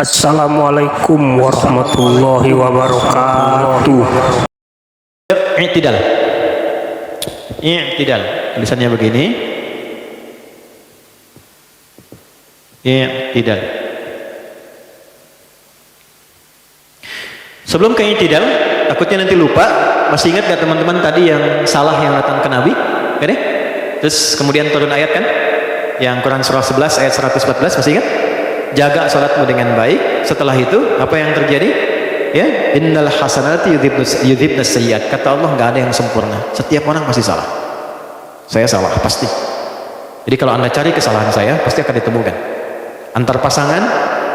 Assalamualaikum warahmatullahi wabarakatuh. I'tidal. I'tidal. Tulisannya begini. I'tidal. Sebelum ke i'tidal, takutnya nanti lupa. Masih ingat gak teman-teman tadi yang salah yang datang ke Nabi? Oke? Terus kemudian turun ayat kan? Yang Quran surah 11 ayat 114, masih ingat? Jaga salatmu dengan baik. Setelah itu apa yang terjadi? Ya, innal hasanati yudhibnas sayyiat. Kata Allah, nggak ada yang sempurna. Setiap orang pasti salah. Saya salah pasti. Jadi kalau Anda cari kesalahan saya, pasti akan ditemukan. Antar pasangan,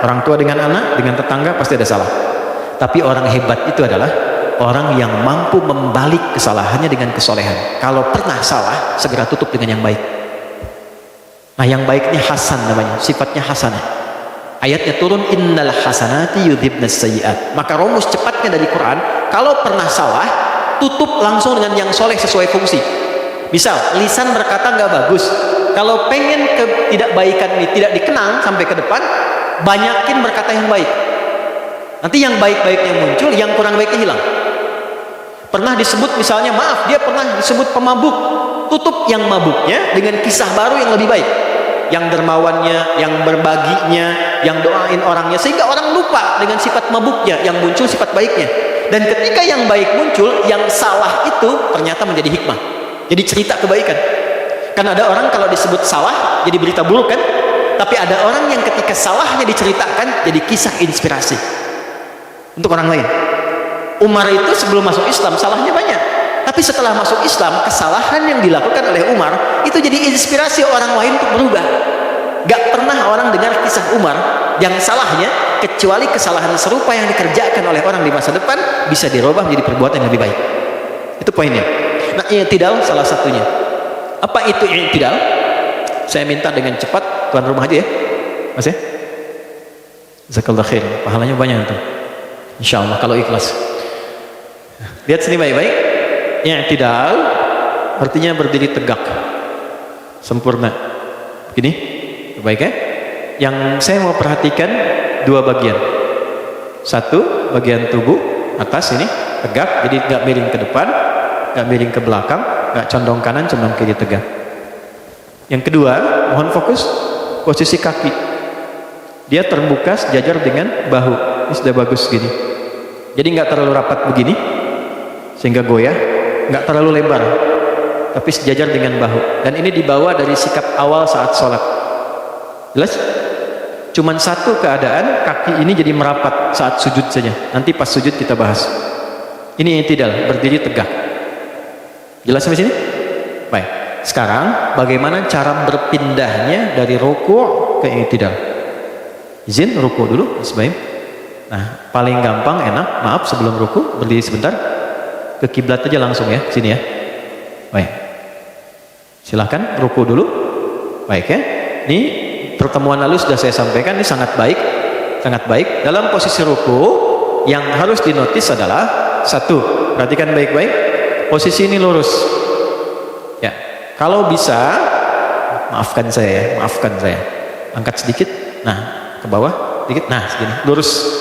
orang tua dengan anak, dengan tetangga pasti ada salah. Tapi orang hebat itu adalah orang yang mampu membalik kesalahannya dengan kesolehan. Kalau pernah salah, segera tutup dengan yang baik. Nah, yang baiknya hasan namanya, sifatnya hasanah. Ayatnya turun, innal hasanati yudhibnas sayyiat. Maka rumus cepatnya dari Quran, kalau pernah salah, tutup langsung dengan yang soleh sesuai fungsi. Misal, lisan berkata nggak bagus. Kalau pengen ketidakbaikan ini tidak dikenang sampai ke depan, banyakin berkata yang baik. Nanti yang baik-baiknya muncul, yang kurang baiknya hilang. Pernah disebut misalnya, maaf, dia pernah disebut pemabuk. Tutup yang mabuknya dengan kisah baru yang lebih baik. Yang dermawannya, yang berbaginya, yang doain orangnya, sehingga orang lupa dengan sifat mabuknya, yang muncul sifat baiknya. Dan ketika yang baik muncul, yang salah itu ternyata menjadi hikmah, jadi cerita kebaikan. Kan ada orang kalau disebut salah jadi berita buruk kan, tapi ada orang yang ketika salahnya diceritakan jadi kisah inspirasi untuk orang lain. Umar itu sebelum masuk Islam salahnya banyak, tapi setelah masuk Islam, kesalahan yang dilakukan oleh Umar itu jadi inspirasi orang lain untuk berubah. Gak pernah orang dengar kisah Umar yang salahnya, kecuali kesalahan serupa yang dikerjakan oleh orang di masa depan bisa dirubah menjadi perbuatan yang lebih baik. Itu poinnya. Nah, i'tidal salah satunya. Apa itu i'tidal? Saya minta dengan cepat, tuan rumah aja ya, Mas ya. Jazakallahu khair, pahalanya banyak itu, insya Allah kalau ikhlas. Lihat sini baik-baik. I'tidal artinya berdiri tegak, sempurna. Gini, baik ya. Yang saya mau perhatikan dua bagian. Satu, bagian tubuh atas ini tegak, jadi nggak miring ke depan, nggak miring ke belakang, nggak condong kanan, condong kiri, tegak. Yang kedua, mohon fokus posisi kaki. Dia terbuka sejajar dengan bahu. Ini sudah bagus gini. Jadi nggak terlalu rapat begini sehingga goyah, nggak terlalu lebar, tapi sejajar dengan bahu. Dan ini dibawa dari sikap awal saat sholat. Jelas? Cuman satu keadaan, kaki ini jadi merapat saat sujud saja. Nanti pas sujud kita bahas. Ini i'tidal, berdiri tegak. Jelas sampai sini? Baik. Sekarang bagaimana cara berpindahnya dari ruku' ke i'tidal? Izin ruku' dulu, sebaik. Nah, paling gampang, enak. Maaf, sebelum ruku' berdiri sebentar. Ke kiblat aja langsung ya, sini ya. Baik. Silahkan ruku' dulu. Baik ya. Ini pertemuan lalu sudah saya sampaikan, ini sangat baik, sangat baik. Dalam posisi ruku yang harus dinotis adalah satu, perhatikan baik-baik, posisi ini lurus ya. Kalau bisa, maafkan saya, angkat sedikit, nah ke bawah sedikit, nah segini, lurus.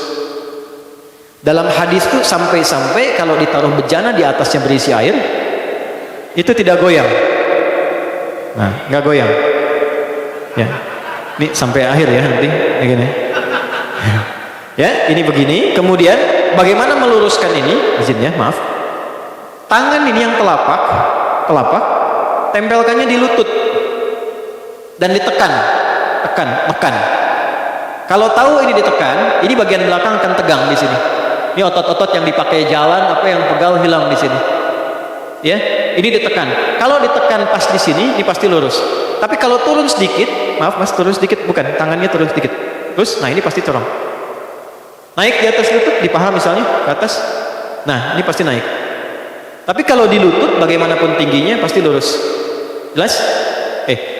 Dalam hadis itu sampai-sampai kalau ditaruh bejana di atasnya berisi air, itu tidak goyang. Nah, nggak goyang ya. Ini sampai akhir ya nanti begini. Ya, ini begini. Kemudian bagaimana meluruskan ini? Izin ya, maaf. Tangan ini yang telapak tempelkannya di lutut dan ditekan, tekan. Kalau tahu ini ditekan, ini bagian belakang akan tegang di sini. Ini otot-otot yang dipakai jalan, apa yang pegal hilang di sini. Ya, ini ditekan. Kalau ditekan pas di sini, ini pasti lurus. Tapi kalau turun sedikit, maaf mas, turun sedikit, bukan, tangannya turun sedikit. Terus, nah ini pasti corong. Naik di atas lutut, di paha misalnya, ke atas. Nah, ini pasti naik. Tapi kalau di lutut, bagaimanapun tingginya, pasti lurus. Jelas?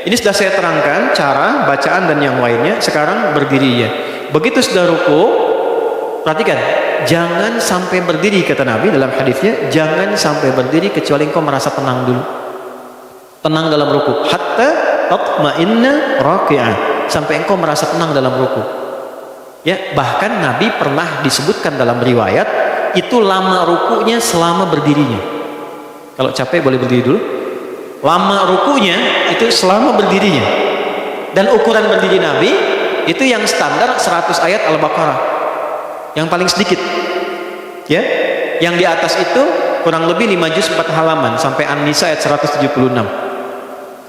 Ini sudah saya terangkan cara bacaan dan yang lainnya. Sekarang berdiri ya. Begitu sudah ruku, perhatikan, jangan sampai berdiri, kata Nabi dalam hadisnya, jangan sampai berdiri kecuali engkau merasa tenang dulu. Tenang dalam ruku, hatta tatma'inna raki'ah, sampai engkau merasa tenang dalam ruku. Ya, bahkan Nabi pernah disebutkan dalam riwayat itu lama rukunya selama berdirinya. Kalau capek boleh berdiri dulu. Lama rukunya itu selama berdirinya. Dan ukuran berdiri Nabi itu yang standar 100 ayat Al-Baqarah. Yang paling sedikit. Ya. Yang di atas itu kurang lebih 5 juz 4 halaman sampai An-Nisa ayat 176.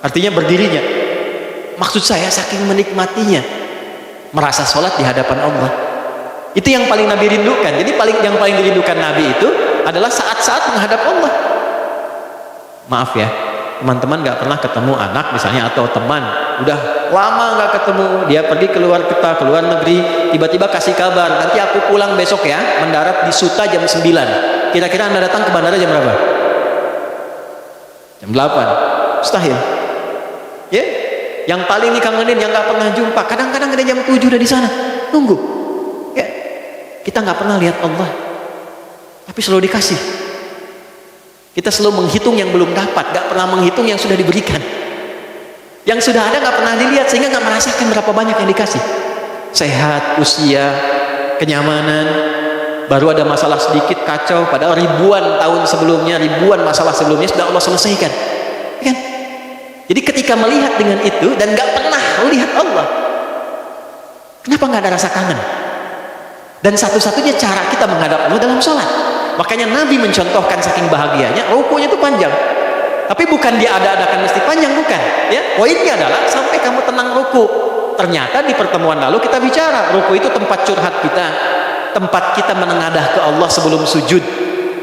Artinya berdirinya. Maksud saya saking menikmatinya merasa sholat di hadapan Allah. Itu yang paling Nabi rindukan. Jadi yang paling dirindukan Nabi itu adalah saat-saat menghadap Allah. Maaf ya, teman-teman gak pernah ketemu anak misalnya atau teman udah lama gak ketemu, dia pergi keluar kota, keluar negeri, tiba-tiba kasih kabar, nanti aku pulang besok ya, mendarat di Suta jam 9. Kira-kira Anda datang ke bandara jam berapa? Jam 8. Mustahil. Ya, yang paling dikangenin, yang nggak pernah jumpa, kadang-kadang ada jam 7 udah di sana nunggu. Ya, kita nggak pernah lihat Allah, tapi selalu dikasih. Kita selalu menghitung yang belum dapat, nggak pernah menghitung yang sudah diberikan. Yang sudah ada nggak pernah dilihat, sehingga nggak merasakan berapa banyak yang dikasih. Sehat, usia, kenyamanan. Baru ada masalah sedikit kacau, padahal ribuan tahun sebelumnya, ribuan masalah sebelumnya sudah Allah selesaikan. Kan? Jadi ketika melihat dengan itu dan gak pernah melihat Allah, kenapa gak ada rasa kangen? Dan satu-satunya cara kita menghadap Allah dalam sholat. Makanya Nabi mencontohkan saking bahagianya, rukunya itu panjang. Tapi bukan dia ada-adakan mesti panjang, bukan. Ya, poinnya adalah sampai kamu tenang ruku. Ternyata di pertemuan lalu kita bicara, ruku itu tempat curhat kita, tempat kita menengadah ke Allah sebelum sujud.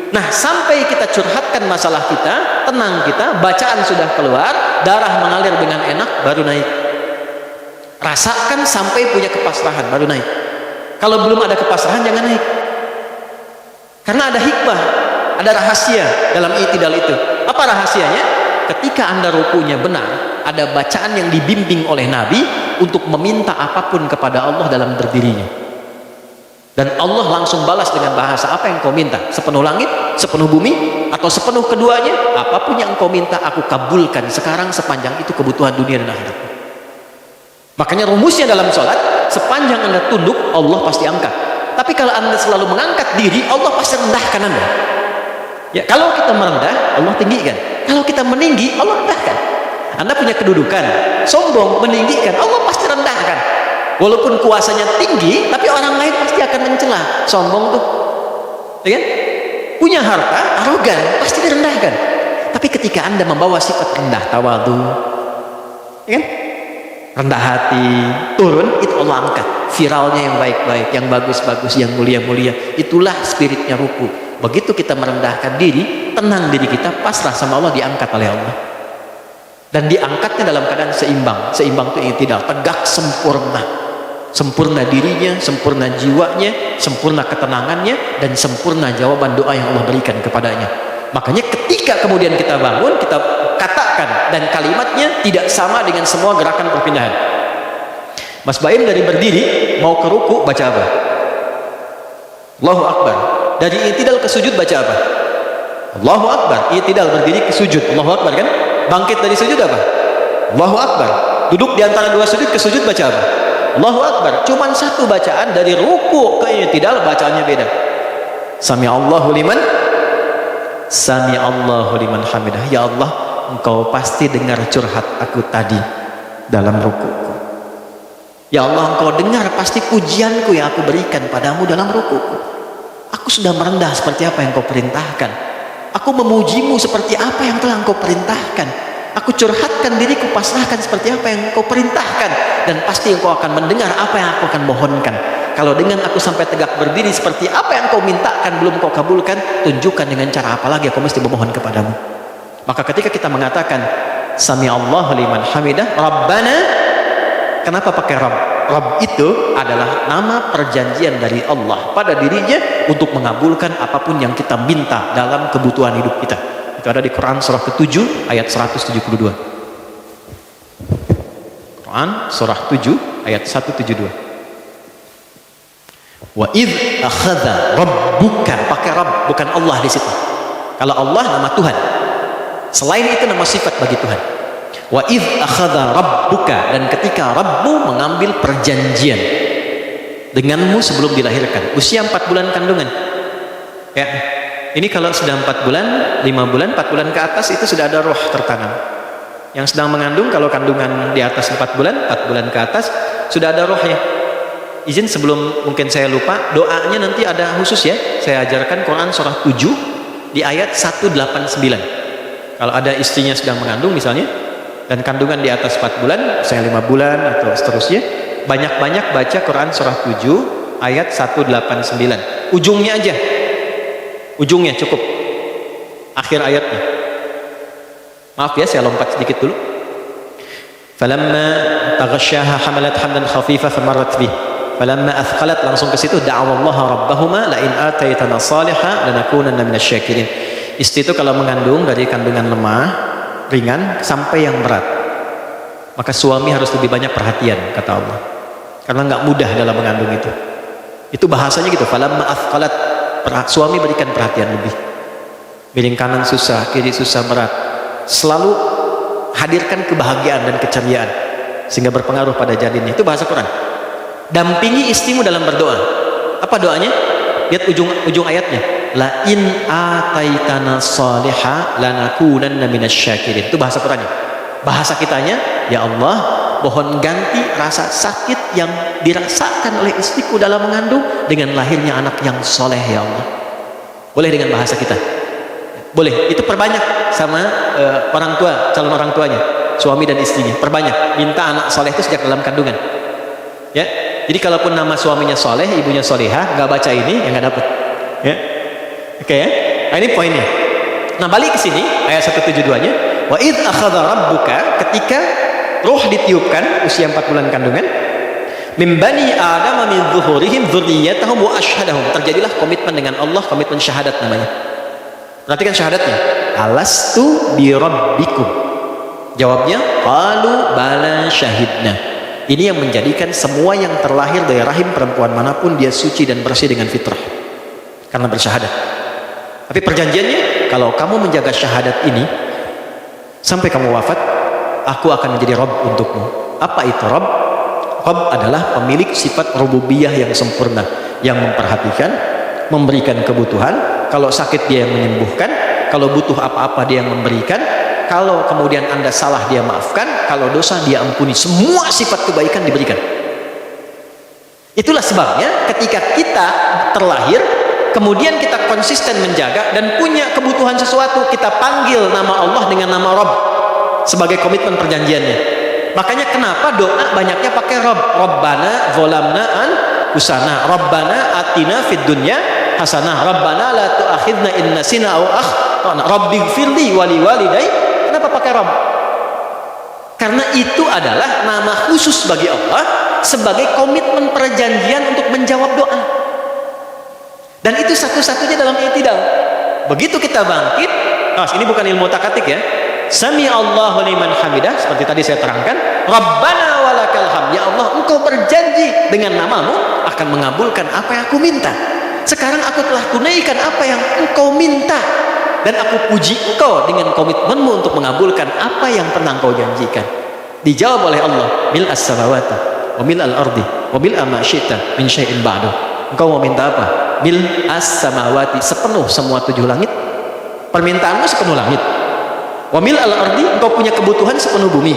Nah, sampai kita curhatkan masalah kita, tenang kita, bacaan sudah keluar, darah mengalir dengan enak, baru naik. Rasakan sampai punya kepasrahan, baru naik. Kalau belum ada kepasrahan, jangan naik. Karena ada hikmah, ada rahasia dalam i'tidal itu. Apa rahasianya? Ketika Anda rukunya benar, ada bacaan yang dibimbing oleh Nabi untuk meminta apapun kepada Allah dalam berdirinya. Dan Allah langsung balas dengan bahasa, apa yang kau minta? Sepenuh langit, sepenuh bumi, atau sepenuh keduanya? Apapun yang kau minta aku kabulkan sekarang sepanjang itu kebutuhan dunia dan akhirat. Makanya rumusnya dalam sholat, sepanjang Anda tunduk, Allah pasti angkat. Tapi kalau Anda selalu mengangkat diri, Allah pasti rendahkan Anda. Ya, kalau kita merendah, Allah tinggikan. Kalau kita meninggi, Allah rendahkan. Anda punya kedudukan, sombong, meninggikan, Allah pasti rendahkan. Walaupun kuasanya tinggi, tapi orang lain pasti akan mencela. Sombong tuh, ya kan? Punya harta, arogan, pasti direndahkan. Tapi ketika Anda membawa sifat rendah, tawadhu, ya kan? Rendah hati, turun, itu Allah angkat. Viralnya yang baik-baik, yang bagus-bagus, yang mulia-mulia. Itulah spiritnya ruku. Begitu kita merendahkan diri, tenang diri kita, pasrah sama Allah, diangkat oleh Allah. Dan diangkatnya dalam keadaan seimbang. Seimbang itu yang tidak tegak, sempurna. Sempurna dirinya, sempurna jiwanya, sempurna ketenangannya, dan sempurna jawaban doa yang Allah berikan kepadanya. Makanya ketika kemudian kita bangun, kita katakan, dan kalimatnya tidak sama dengan semua gerakan perpindahan. Mas Baim dari berdiri mau ke ruku baca apa? Allahu Akbar. Dari i'tidal ke sujud baca apa? Allahu Akbar. I'tidal berdiri ke sujud, Allahu Akbar kan? Bangkit dari sujud apa? Allahu Akbar. Duduk di antara dua sujud ke sujud baca apa? Allahu Akbar. Cuman satu bacaan dari ruku ke i'tidal bacaannya beda. Sami'allahu liman Sami'allahu liman hamidah. Ya Allah, Engkau pasti dengar curhat aku tadi dalam rukuku. Ya Allah, Engkau dengar pasti pujianku yang aku berikan padamu dalam rukuku. Aku sudah merendah seperti apa yang Kau perintahkan. Aku memujimu seperti apa yang telah Engkau perintahkan. Aku curhatkan diriku, pasrahkan seperti apa yang Kau perintahkan. Dan pasti Engkau akan mendengar apa yang aku akan mohonkan. Kalau dengan aku sampai tegak berdiri seperti apa yang Kau mintakan belum Kau kabulkan, tunjukkan dengan cara apa lagi aku mesti memohon kepadamu. Maka ketika kita mengatakan Sami'allahu liman hamidah, Rabbana, kenapa pakai Rabb? Rabb itu adalah nama perjanjian dari Allah pada dirinya untuk mengabulkan apapun yang kita minta dalam kebutuhan hidup kita. Itu ada di Quran surah ke-7 ayat 172. Quran surah 7 ayat 172. Wa idh akhadha rabbuka, pakai Rabb, bukan Allah di situ. Kalau Allah nama Tuhan. Selain itu nama sifat bagi Tuhan. Wa idh akhadha rabbuka, dan ketika Rabbu mengambil perjanjian. denganmu sebelum dilahirkan, usia 4 bulan kandungan. Ya, ini kalau sudah 4 bulan, 5 bulan, 4 bulan ke atas itu sudah ada roh tertanam. Yang sedang mengandung, kalau kandungan di atas 4 bulan, 4 bulan ke atas sudah ada rohnya. Izin sebelum mungkin saya lupa, doanya nanti ada khusus ya. Saya ajarkan Quran surah 7 di ayat 189. Kalau ada istrinya sedang mengandung misalnya, dan kandungan di atas 4 bulan, misalnya 5 bulan atau seterusnya, banyak-banyak baca Quran surah 7 ayat 189. Ujungnya aja. Ujungnya cukup. Akhir ayatnya. Maaf ya, saya lompat sedikit dulu. Falamma taghasyaha hamalat hamdan khafifa famarrat bih. Falamma athqalat, langsung ke situ, da'awallaha rabbahuma la in ataitana salihah lanakunanna minasyakirin. Istri itu kalau mengandung dari kandungan lemah, ringan sampai yang berat, maka suami harus lebih banyak perhatian, kata Allah. Karena nggak mudah dalam mengandung itu. Itu bahasanya gitu. Falamma athqalat, suami berikan perhatian lebih. Miring kanan susah, kiri susah, berat. Selalu hadirkan kebahagiaan dan keceriaan sehingga berpengaruh pada janinnya. Itu bahasa Quran. Dampingi istrimu dalam berdoa. Apa doanya? Lihat ujung ayatnya. La in ataitana salihah lanakunanna minasyakirin. Itu bahasa Qurannya. Bahasa kitanya, ya Allah, mohon ganti rasa sakit yang dirasakan oleh istriku dalam mengandung dengan lahirnya anak yang soleh, ya Allah. Boleh dengan bahasa kita. Boleh. Itu perbanyak sama orang tua, calon orang tuanya, suami dan istrinya. Perbanyak. Minta anak soleh itu sejak dalam kandungan. Ya. Jadi kalaupun nama suaminya soleh, ibunya solehah, nggak baca ini, ya nggak dapet. Ya. Oke ya. Nah, ini poinnya. Nah, balik ke sini ayat 172-nya. Wa id akhadha rabbuka, ketika roh ditiupkan usia 4 bulan kandungan, min bani adam min zuhurihim dzurriyyatahum wa asyhadahum. Terjadilah komitmen dengan Allah, komitmen syahadat namanya. Perhatikan syahadatnya. Alastu bi rabbikum. Jawabnya qalu bala syahidna. Ini yang menjadikan semua yang terlahir dari rahim perempuan manapun dia suci dan bersih dengan fitrah karena bersyahadat. Tapi perjanjiannya, kalau kamu menjaga syahadat ini sampai kamu wafat, aku akan menjadi Rabb untukmu. Apa itu Rabb? Rabb adalah pemilik sifat rububiyah yang sempurna, yang memperhatikan, memberikan kebutuhan. Kalau sakit dia yang menyembuhkan, kalau butuh apa-apa dia yang memberikan, kalau kemudian Anda salah dia maafkan, kalau dosa dia ampuni. Semua sifat kebaikan diberikan. Itulah sebabnya ketika kita terlahir, kemudian kita konsisten menjaga dan punya kebutuhan sesuatu, kita panggil nama Allah dengan nama Rabb sebagai komitmen perjanjiannya. Makanya kenapa doa banyaknya pakai Rabb. Rabbana zolamna anfusana, Rabbana atina fid dunya hasanah, Rabbana la tu'akhidna in nasina aw akhtana, Rabbighfirli wa liwalidayya. Kenapa pakai Rabb? Karena itu adalah nama khusus bagi Allah sebagai komitmen perjanjian untuk menjawab doa. Dan itu satu-satunya dalam i'tidal. Begitu kita bangkit, ini bukan ilmu takatik ya. Sami Allahu liman hamidah, seperti tadi saya terangkan, Rabbana walakal hamd. Ya Allah, Engkau berjanji dengan namamu akan mengabulkan apa yang aku minta. Sekarang aku telah tunaikan apa yang Engkau minta, dan aku puji Engkau dengan komitmenmu untuk mengabulkan apa yang pernah Engkau janjikan. Dijawab oleh Allah, mil as-samawati wa mil al-ardi wa mil ma syi'ta min syai'in ba'du. Engkau mau minta apa? Mil as-samawati, sepenuh semua 7 langit. Permintaanmu sepenuh langit. Wa mil al-ardi, engkau punya kebutuhan sepenuh bumi.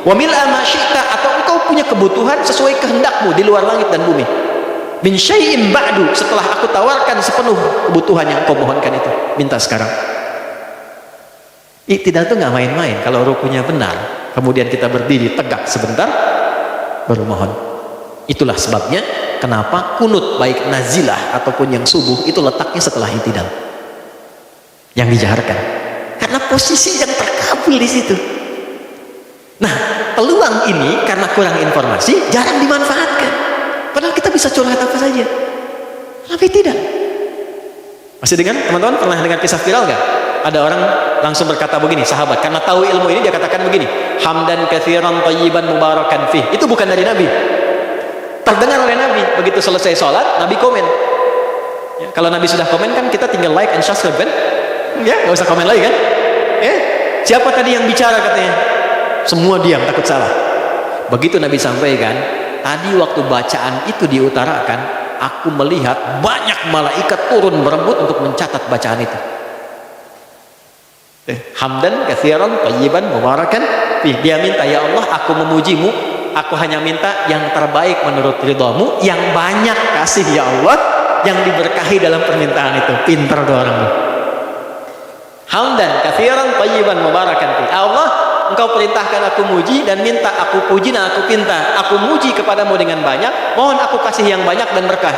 Wa mil ma syi'ta, atau engkau punya kebutuhan sesuai kehendakmu di luar langit dan bumi. Min syai'in ba'du, setelah aku tawarkan sepenuh kebutuhan yang kau mohonkan itu, minta sekarang. I'tidal itu nggak main-main. Kalau rukunya benar, kemudian kita berdiri tegak sebentar baru mohon. Itulah sebabnya kenapa kunut baik nazilah ataupun yang subuh itu letaknya setelah i'tidal yang dijaharkan, karena posisi yang terkabul di situ. Nah, peluang ini karena kurang informasi jarang dimanfaatkan. Padahal kita bisa curhat apa saja, tapi tidak. Masih dengan teman-teman pernah dengar kisah viral nggak? Ada orang langsung berkata begini, sahabat, karena tahu ilmu ini dia katakan begini, hamdan katsiran thayyiban mubarakan fih. Itu bukan dari Nabi, terdengar oleh Nabi. Begitu selesai sholat, Nabi komen. Ya, kalau Nabi sudah komen kan kita tinggal like and subscribe kan? Ya, nggak usah komen lagi kan? Ya, siapa tadi yang bicara katanya? Semua diam, takut salah. Begitu Nabi sampaikan, tadi waktu bacaan itu diutarakan, aku melihat banyak malaikat turun berebut untuk mencatat bacaan itu. Hamdan katsiran thayyiban mubarakan fih. Dia minta, ya Allah, aku memujimu, aku hanya minta yang terbaik menurut ridhamu, yang banyak kasih ya Allah, yang diberkahi dalam permintaan itu. Pinter doa orang itu. Hamdan katsiran thayyiban mubarakan fih. Allah, Engkau perintahkan aku muji dan minta, aku puji dan aku pinta. Aku muji kepadamu dengan banyak, mohon aku kasih yang banyak dan berkah.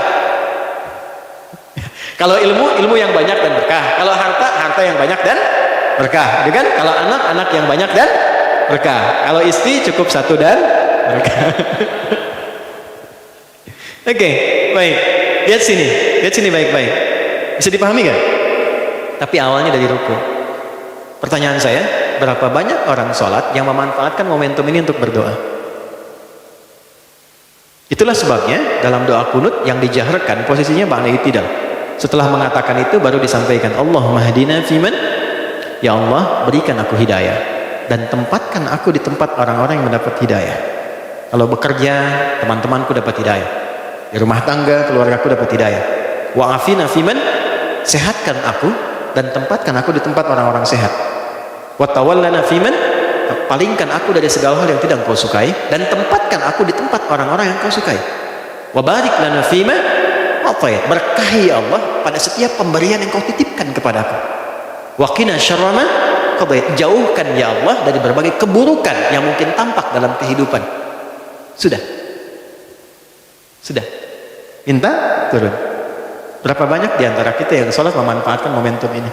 Kalau ilmu yang banyak dan berkah. Kalau harta yang banyak dan berkah, gitu kan? Kalau anak yang banyak dan berkah. Kalau istri cukup satu dan berkah. Oke, baik. Lihat sini baik-baik. Bisa dipahami kan? Tapi awalnya dari ruku. Pertanyaan saya, berapa banyak orang sholat yang memanfaatkan momentum ini untuk berdoa? Itulah sebabnya dalam doa kunut yang dijaharkan posisinya ba'da i'tidal. Setelah mengatakan itu baru disampaikan, Allahumma hadina fiman. Ya Allah, berikan aku hidayah dan tempatkan aku di tempat orang-orang yang mendapat hidayah. Kalau bekerja, teman-temanku dapat hidayah. Di rumah tangga, keluargaku dapat hidayah. Wa afina fiman, sehatkan aku dan tempatkan aku di tempat orang-orang sehat. Wa tawallana fiman, palingkan aku dari segala hal yang tidak Engkau sukai dan tempatkan aku di tempat orang-orang yang Engkau sukai. Wa barik lana fima, berkahi ya Allah pada setiap pemberian yang Kau titipkan kepadaku. Waqina syarra ma qadait, jauhkan ya Allah dari berbagai keburukan yang mungkin tampak dalam kehidupan. Sudah minta turun. Berapa banyak di antara kita yang sholat memanfaatkan momentum ini?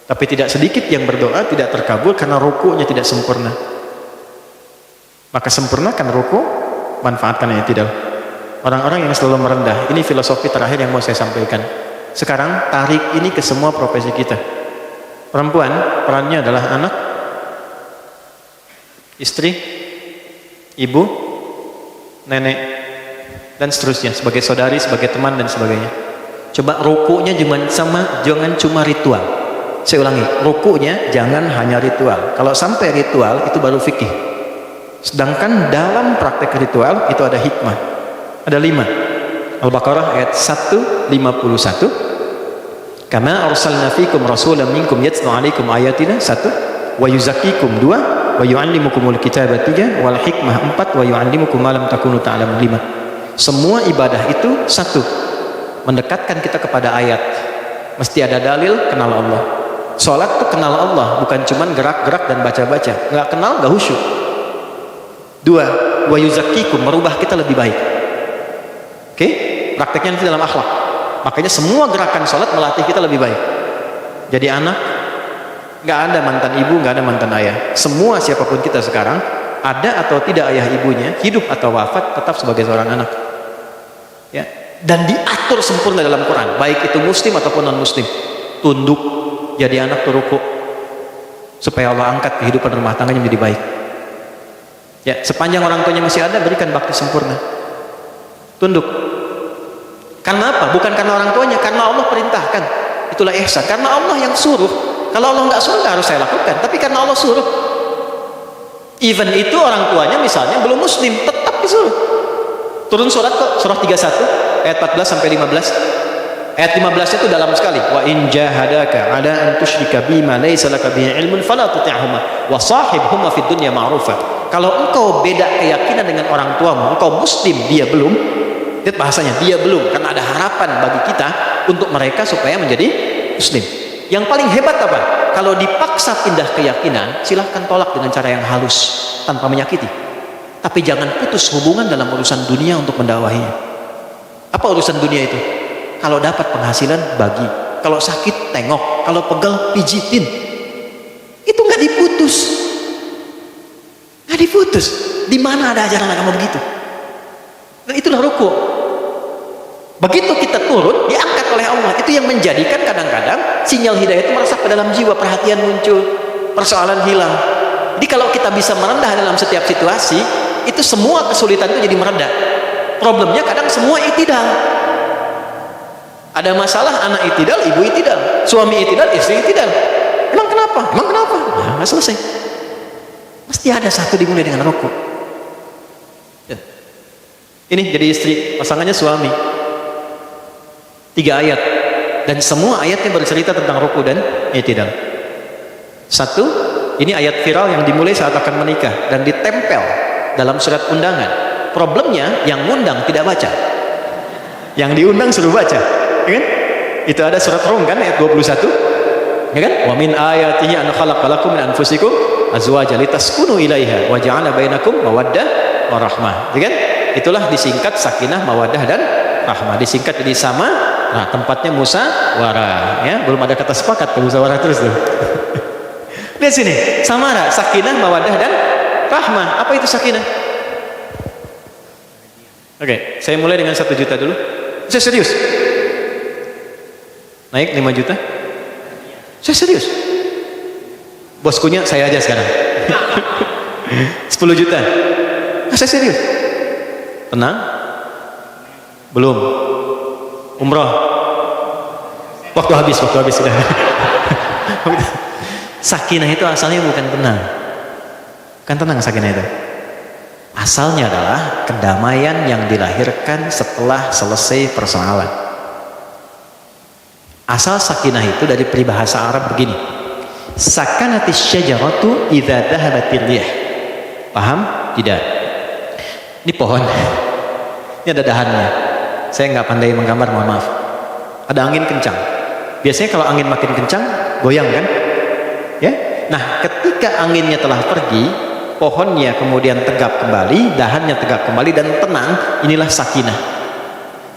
Tapi tidak sedikit yang berdoa tidak terkabul karena rukunya tidak sempurna. Maka sempurnakan ruku, manfaatkan ya tidak. Orang-orang yang selalu merendah, ini filosofi terakhir yang mau saya sampaikan. Sekarang tarik ini ke semua profesi kita. Perempuan perannya adalah anak, istri, ibu, nenek, dan seterusnya, sebagai saudari, sebagai teman dan sebagainya. Coba rukunya jangan cuma ritual. Saya ulangi, rukunya jangan hanya ritual. Kalau sampai ritual itu baru fikih. Sedangkan dalam praktek ritual itu ada hikmah. Ada 5. Al-Baqarah ayat 151. Kama arsalna fikum rasulan minkum yatlu alaikum ayatina 1, wa yuzakkikum 2, wa yu'allimukumul kitaba 3, wal hikmah 4, wa yu'allimukum ma lam takunu ta'lamun 5. Semua ibadah itu 1, mendekatkan kita kepada ayat. Mesti ada dalil kenal Allah. Salat itu kenal Allah, bukan cuman gerak-gerak dan baca-baca. Enggak kenal enggak khusyuk. 2, wa yuzakkikum, merubah kita lebih baik. Oke? Prakteknya nanti dalam akhlak. Makanya semua gerakan sholat melatih kita lebih baik. Jadi anak, nggak ada mantan ibu, nggak ada mantan ayah. Semua siapapun kita sekarang, ada atau tidak ayah ibunya, hidup atau wafat, tetap sebagai seorang anak. Ya. Dan diatur sempurna dalam Quran, baik itu muslim ataupun non muslim. Tunduk, jadi anak turukuk, supaya Allah angkat kehidupan rumah tangganya menjadi baik. Ya, sepanjang orang tuanya masih ada, berikan bakti sempurna. Tunduk. Karena apa? Bukan karena orang tuanya, karena Allah perintahkan. Itulah ihsan. Karena Allah yang suruh. Kalau Allah nggak suruh, nggak harus saya lakukan. Tapi karena Allah suruh. Even itu orang tuanya misalnya belum muslim, tetap disuruh. Turun surat kok, surah 31 ayat 14 sampai 15. Ayat 15 itu dalam sekali. Wa in jahadaka ala an tusyrika bima laysa laka bihi ilmun fala tuti'huma wa sahibhuma fid dunya ma'rufa. Kalau engkau beda keyakinan dengan orang tuamu, engkau muslim, dia belum. Lihat bahasanya, dia belum, karena ada harapan bagi kita untuk mereka supaya menjadi muslim. Yang paling hebat apa? Kalau dipaksa pindah keyakinan, silahkan tolak dengan cara yang halus tanpa menyakiti. Tapi jangan putus hubungan dalam urusan dunia untuk mendakwahinya. Apa urusan dunia itu? Kalau dapat penghasilan, bagi. Kalau sakit, tengok. Kalau pegal, pijitin. Itu nggak diputus. Nggak diputus. Di mana ada ajaran agama begitu? Dan itulah ruku. Begitu kita turun, diangkat oleh Allah. Itu yang menjadikan kadang-kadang sinyal hidayah itu meresap ke dalam jiwa, perhatian muncul, persoalan hilang. Jadi kalau kita bisa merendah dalam setiap situasi, itu semua kesulitan itu jadi meredah. Problemnya kadang semua itidal. Ada masalah, anak itidal, ibu itidal, suami itidal, istri itidal. Emang kenapa? Nah, nggak selesai. Mesti ada satu dimulai dengan ruku. Ini jadi istri, pasangannya suami. 3 ayat. Dan semua ayatnya bercerita tentang ruku dan i'tidal. 1, ini ayat viral yang dimulai saat akan menikah dan ditempel dalam surat undangan. Problemnya yang ngundang tidak baca. Yang diundang suruh baca. Ya kan? Itu ada surat Rum kan ayat 21. Ya kan? Wa min ayatihi an khalaqalakum min anfusikum azwajan litaskunu ilaiha wa ja'ala bainakum mawaddah wa rahmah. Ya kan? Itulah disingkat sakinah, mawaddah dan rahmah. Disingkat jadi sama. Nah, tempatnya musyawarah, ya. Belum ada kata sepakat, musyawarah terus tuh. Lihat sini, samara, sakinah, mawaddah dan rahmah. Apa itu sakinah? Oke, saya mulai dengan 1 juta dulu. Saya serius. Naik 5 juta. Saya serius. Boskunya saya aja sekarang. 10 juta. Saya serius. Tenang? Belum. Umroh. Waktu habis sudah. Sakinah itu asalnya bukan tenang. Bukan tenang sakinah itu. Asalnya adalah kedamaian yang dilahirkan setelah selesai persoalan. Asal sakinah itu dari peribahasa Arab begini. Sakanatis syajaratu idza dhahabatir rih. Paham? Tidak. Ini pohon. Ini ada dahannya. Saya nggak pandai menggambar, mohon maaf. Ada angin kencang. Biasanya kalau angin makin kencang, goyang kan? Ya. Nah, ketika anginnya telah pergi, pohonnya kemudian tegap kembali, dahannya tegap kembali dan tenang. Inilah sakinah.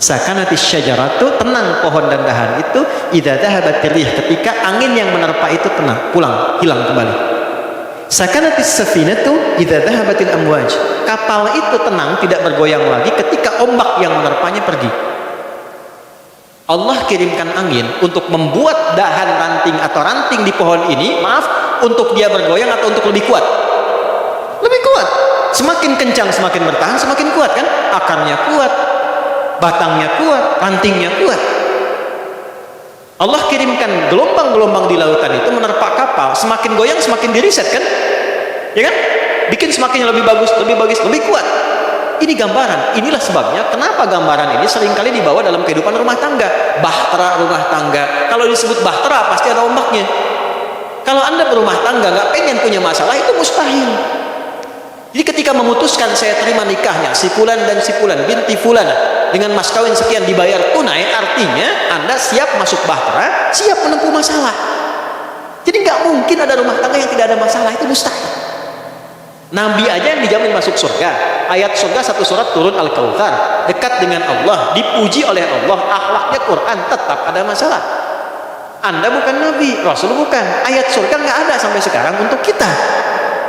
Sakanatis syajaratu, tenang pohon dan dahan itu idza dhahabatir rih, ketika angin yang menerpa itu tenang, pulang, hilang kembali. Sakanatis safinatu idza dhahabatil amwaj, kapal itu tenang, tidak bergoyang lagi ketika ombak yang menerpanya pergi. Allah kirimkan angin untuk membuat dahan ranting atau ranting di pohon ini, maaf, untuk dia bergoyang atau untuk lebih kuat? Lebih kuat. Semakin kencang semakin bertahan, semakin kuat kan? Akarnya kuat, batangnya kuat, rantingnya kuat. Allah kirimkan gelombang-gelombang di lautan itu menerpa kapal, semakin goyang semakin diriset kan? Ya kan? Bikin semakin lebih bagus, lebih kuat. Ini gambaran. Inilah sebabnya kenapa gambaran ini seringkali dibawa dalam kehidupan rumah tangga. Bahtera rumah tangga. Kalau disebut bahtera pasti ada ombaknya. Kalau Anda berumah tangga nggak pengen punya masalah, itu mustahil. Jadi ketika memutuskan saya terima nikahnya si fulan dan si fulan binti fulan dengan mas kawin sekian dibayar tunai, artinya Anda siap masuk bahtera, siap menempuh masalah. Jadi nggak mungkin ada rumah tangga yang tidak ada masalah, itu mustahil. Nabi aja yang dijamin masuk surga. Ayat surga 1 surat turun Al-Kautsar, dekat dengan Allah, dipuji oleh Allah, akhlaknya Quran, tetap ada masalah. Anda bukan Nabi, Rasul bukan. Ayat surga nggak ada sampai sekarang untuk kita.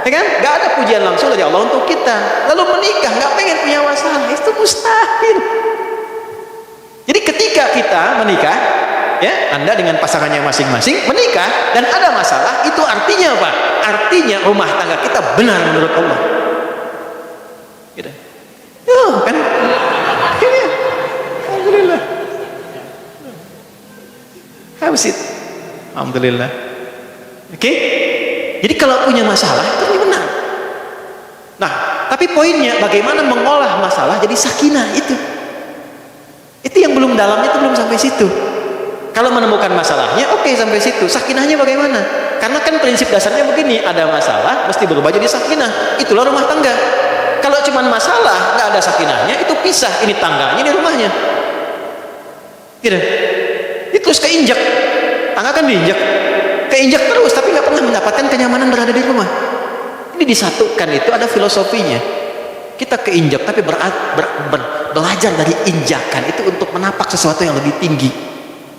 Ya kan? Gak ada pujian langsung dari Allah untuk kita. Lalu menikah gak pengen punya masalah, itu mustahil. Jadi ketika kita menikah, ya, Anda dengan pasangannya masing-masing menikah dan ada masalah, itu artinya apa? Artinya rumah tangga kita benar menurut Allah. Gitu. Kan? Ini. Alhamdulillah. How's it? Alhamdulillah. Oke? Jadi kalau punya masalah itu benar. Nah, tapi poinnya bagaimana mengolah masalah jadi sakinah itu. Itu yang belum dalamnya, itu belum sampai situ. Kalau menemukan masalahnya, oke, sampai situ. Sakinahnya bagaimana? Karena kan prinsip dasarnya begini, ada masalah mesti berubah jadi sakinah. Itulah rumah tangga. Kalau cuma masalah nggak ada sakinahnya, itu pisah. Ini tangganya, ini rumahnya. Gitu. Itu terus keinjak. Tangga kan diinjak. Keinjak terus tapi nggak pernah mendapatkan kenyamanan berada di rumah. Ini disatukan, itu ada filosofinya. Kita keinjak tapi belajar dari injakan itu untuk menapak sesuatu yang lebih tinggi.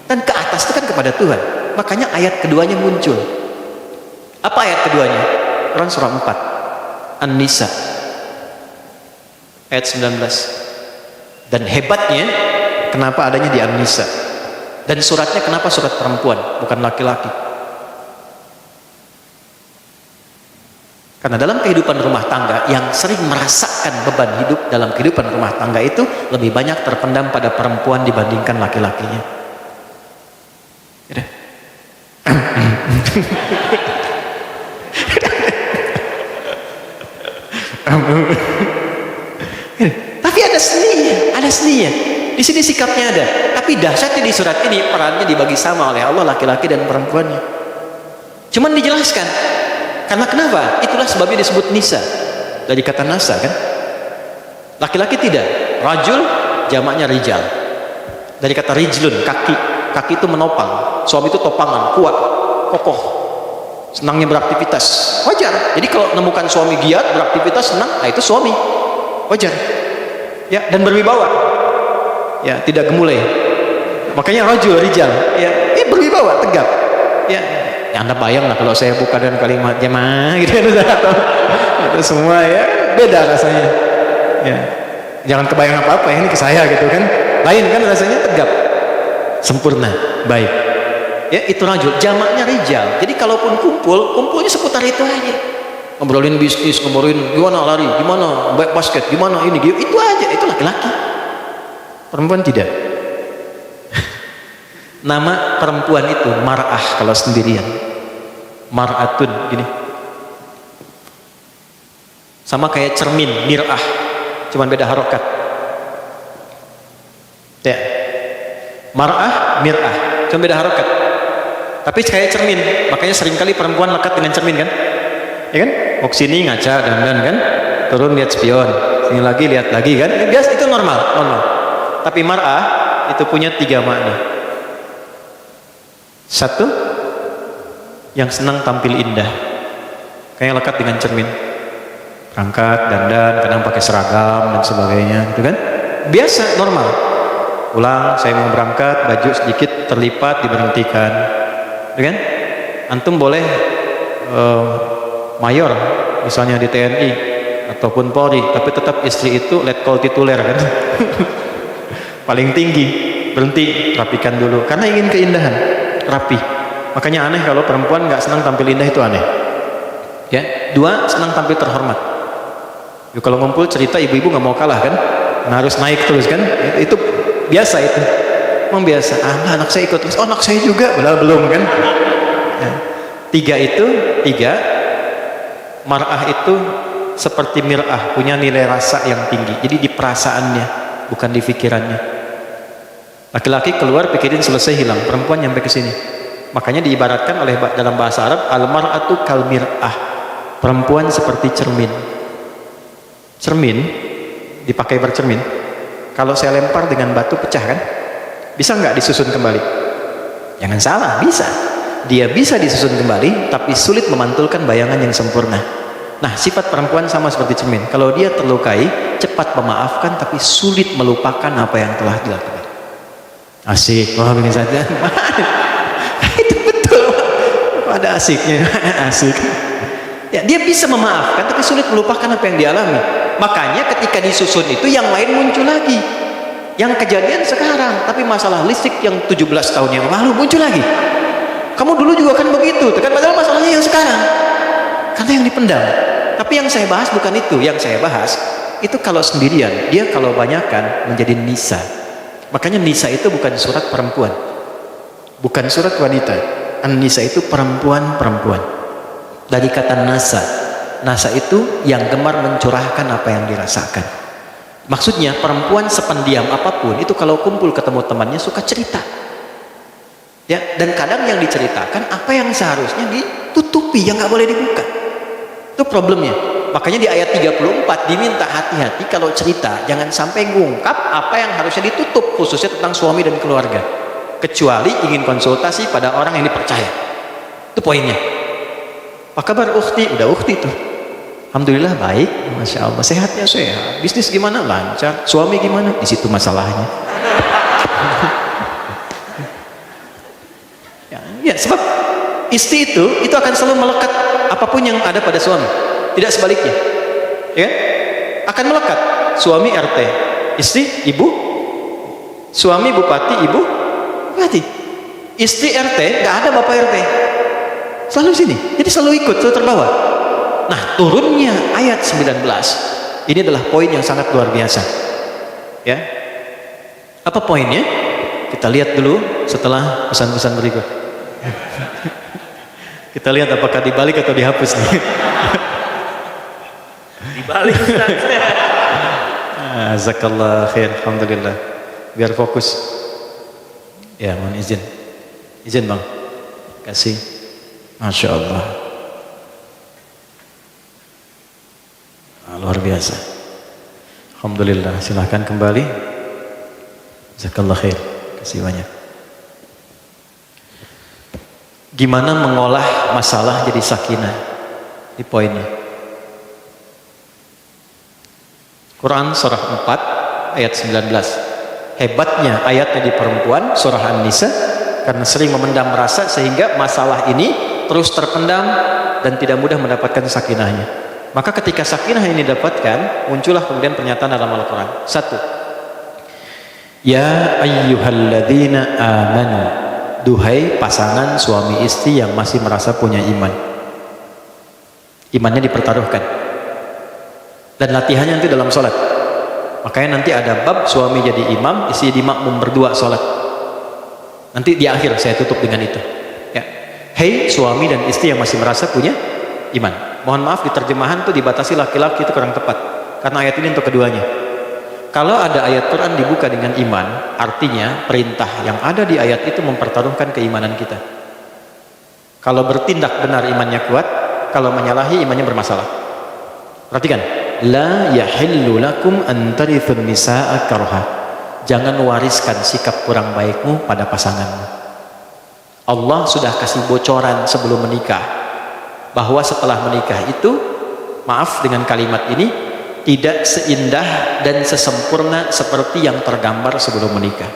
Dan ke atas itu kan kepada Tuhan. Makanya ayat keduanya muncul. Apa ayat keduanya? Quran surah 4 An-Nisa ayat 19. Dan hebatnya kenapa adanya di An-Nisa, dan suratnya kenapa surat perempuan bukan laki-laki? Karena dalam kehidupan rumah tangga yang sering merasakan beban hidup dalam kehidupan rumah tangga itu lebih banyak terpendam pada perempuan dibandingkan laki-lakinya. Tapi ada ada seninya. Di sini sikapnya ada. Tapi dahsyatnya di surat ini perannya dibagi sama oleh Allah laki-laki dan perempuannya. Cuman dijelaskan. Karena kenapa? Itulah sebabnya disebut nisa. Dari kata nasa kan. Laki-laki tidak. Rajul jamaknya rijal. Dari kata rijlun, kaki. Kaki itu menopang. Suami itu topangan, kuat, kokoh. Senangnya beraktivitas. Wajar. Jadi kalau menemukan suami giat, beraktivitas, senang, nah itu suami. Wajar. Ya, dan berwibawa. Ya, tidak gemulai. Makanya rajul, rijal. Ya, berwibawa, tegap. Ya, Anda bayang lah kalau saya buka dengan kalimat jemaah gitu kan. Itu semua ya beda rasanya. Ya. Jangan kebayang apa-apa ya, ini ke saya gitu kan. Lain kan rasanya tegap. Sempurna, baik. Ya, itu rajul, jamaknya rijal. Jadi kalaupun kumpulnya seputar itu aja. Ngobrolin bisnis, ngobrolin gimana lari, gimana basket, gimana ini, itu aja. Itu laki-laki. Perempuan tidak. Nama perempuan itu mar'ah kalau sendirian. Mar'atun gini. Sama kayak cermin, mir'ah. Cuman beda harokat. Ya. Mar'ah, mir'ah. Cuman beda harokat. Tapi kayak cermin. Makanya seringkali perempuan lekat dengan cermin kan? Ya kan? Mau sini ngaca, dandan kan? Turun lihat spion. Sini lagi lihat lagi kan? Biasa itu normal. Tapi mar'ah itu punya 3 makna. 1, yang senang tampil indah. Kayak lekat dengan cermin. Berangkat, dandan, kadang pakai seragam dan sebagainya, gitu kan? Biasa, normal. Pulang, saya mau berangkat, baju sedikit terlipat, diberhentikan, gitu kan? Antum boleh mayor, misalnya di TNI ataupun Polri, tapi tetap istri itu letkol tituler kan? Paling tinggi, berhenti, rapikan dulu, karena ingin keindahan, rapi. Makanya aneh kalau perempuan nggak senang tampil indah, itu aneh. Ya, 2, senang tampil terhormat. Yuk, kalau ngumpul cerita ibu-ibu nggak mau kalah kan, nah, harus naik terus kan, itu biasa itu, memang biasa. Anak saya ikut terus, anak saya juga, padahal belum kan. Ya. 3 mar'ah itu seperti mir'ah, punya nilai rasa yang tinggi. Jadi di perasaannya, bukan di pikirannya. Laki-laki keluar pikirin selesai hilang, perempuan nyampe ke sini. Makanya diibaratkan oleh dalam bahasa Arab, al-mar'atu kal mir'ah, perempuan seperti cermin. Cermin dipakai bercermin. Kalau saya lempar dengan batu pecah kan? Bisa nggak disusun kembali? Jangan salah, bisa. Dia bisa disusun kembali, tapi sulit memantulkan bayangan yang sempurna. Nah, sifat perempuan sama seperti cermin. Kalau dia terlukai, cepat memaafkan, tapi sulit melupakan apa yang telah dilakukan. Asik, wah begini saja. Itu betul. Ada asiknya, asik. Ya, dia bisa memaafkan, tapi sulit melupakan apa yang dialami. Makanya ketika disusun itu yang lain muncul lagi. Yang kejadian sekarang, tapi masalah listrik yang 17 tahun yang lalu muncul lagi. Kamu dulu juga kan begitu, kan padahal masalahnya yang sekarang. Karena yang dipendam. Tapi yang saya bahas bukan itu, yang saya bahas itu kalau sendirian, dia kalau banyakan menjadi nisa. Makanya nisa itu bukan surat perempuan. Bukan surat wanita. An-nisa itu perempuan-perempuan. Dari kata nasa. Nasa itu yang gemar mencurahkan apa yang dirasakan. Maksudnya perempuan sependiam apapun itu kalau kumpul ketemu temannya suka cerita. Ya, dan kadang yang diceritakan apa yang seharusnya ditutupi, yang nggak boleh dibuka. Itu problemnya. Makanya di ayat 34 diminta hati-hati kalau cerita, jangan sampai ngungkap apa yang harusnya ditutup, khususnya tentang suami dan keluarga. Kecuali ingin konsultasi pada orang yang dipercaya. Itu poinnya. Apa kabar ukhti? Udah ukhti tuh. Alhamdulillah baik, masya Allah, sehatnya sehat. Bisnis gimana? Lancar. Suami gimana? Di situ masalahnya. Ya, sebab istri itu akan selalu melekat apapun yang ada pada suami. Tidak sebaliknya. Ya kan? Akan melekat. Suami RT, istri ibu, suami bupati, ibu bupati. Istri RT, nggak ada bapak RT. Selalu sini. Jadi selalu ikut, selalu terbawa. Nah, turunnya ayat 19 ini adalah poin yang sangat luar biasa. Ya. Apa poinnya? Kita lihat dulu setelah pesan-pesan berikut. Kita lihat apakah dibalik atau dihapus nih. Dibalik Ustaz. Jazakallah khair, alhamdulillah. Biar fokus. Ya, mohon izin. Izin bang. Kasih. Masya Allah. Luar biasa. Alhamdulillah. Silahkan kembali. Jazakallah khair. Kasih banyak. Gimana mengolah masalah jadi sakinah? Ini poinnya. Quran surah 4 ayat 19. Hebatnya ayatnya di perempuan surah An-Nisa karena sering memendam rasa sehingga masalah ini terus terpendam dan tidak mudah mendapatkan sakinahnya. Maka ketika sakinah ini didapatkan, muncullah kemudian pernyataan dalam Al-Quran. 1. Ya ayyuhalladzina amanu, duhai pasangan suami istri yang masih merasa punya iman. Imannya dipertaruhkan. Dan latihannya nanti dalam sholat. Makanya nanti ada bab suami jadi imam, istri jadi makmum berdua sholat. Nanti di akhir saya tutup dengan itu. Ya. Hei suami dan istri yang masih merasa punya iman. Mohon maaf di terjemahan itu dibatasi laki-laki, itu kurang tepat. Karena ayat ini untuk keduanya. Kalau ada ayat Quran dibuka dengan iman, artinya perintah yang ada di ayat itu mempertaruhkan keimanan kita. Kalau bertindak benar imannya kuat, kalau menyalahi imannya bermasalah. Perhatikan. La yahillu lakum an tarithun nisaa karha. Jangan wariskan sikap kurang baikmu pada pasanganmu. Allah sudah kasih bocoran sebelum menikah bahwa setelah menikah itu, maaf dengan kalimat ini, tidak seindah dan sesempurna seperti yang tergambar sebelum menikah.